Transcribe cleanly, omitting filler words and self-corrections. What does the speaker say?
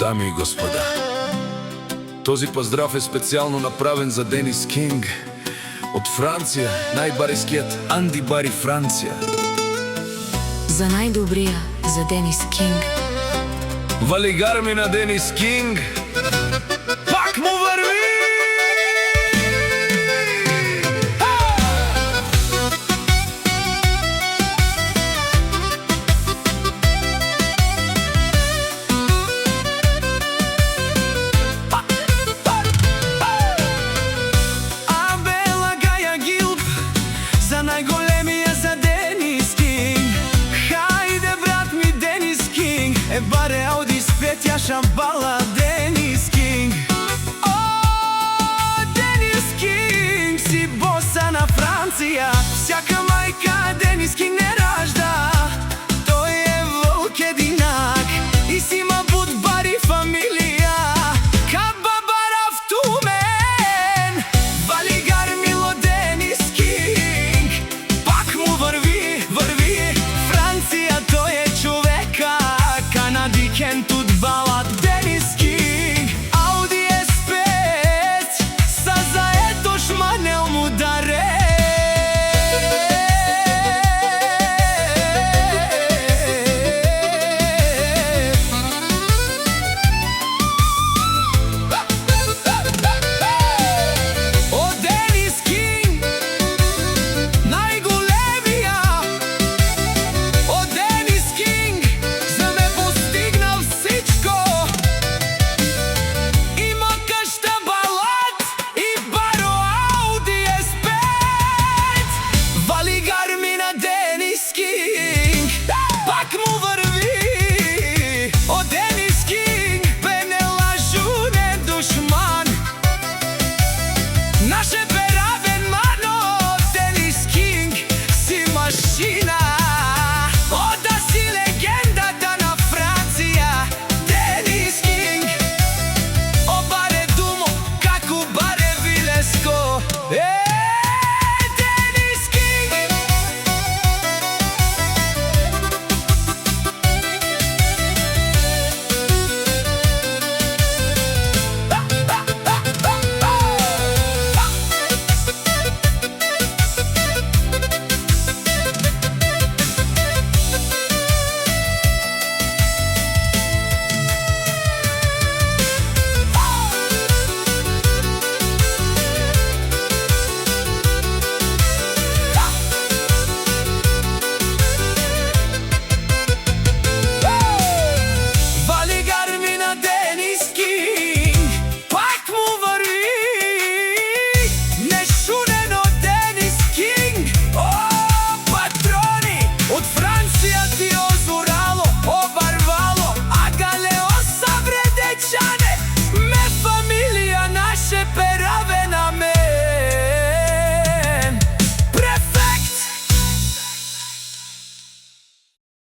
Дами и господа, този поздрав е специално направен за Денис Кинг от Франция, най-бариският Анди Бари Франция. За най-добрия, за Денис Кинг. Валигар ми на Денис Кинг, пак му върви! Най-големия за Денис Кинг. Хайде, брат ми, Денис Кинг. Баре Ауди с Петя Шамбала, Денис Кинг. О, Денис Кинг, си боса на Франция. Всяка майка Денис Кинг не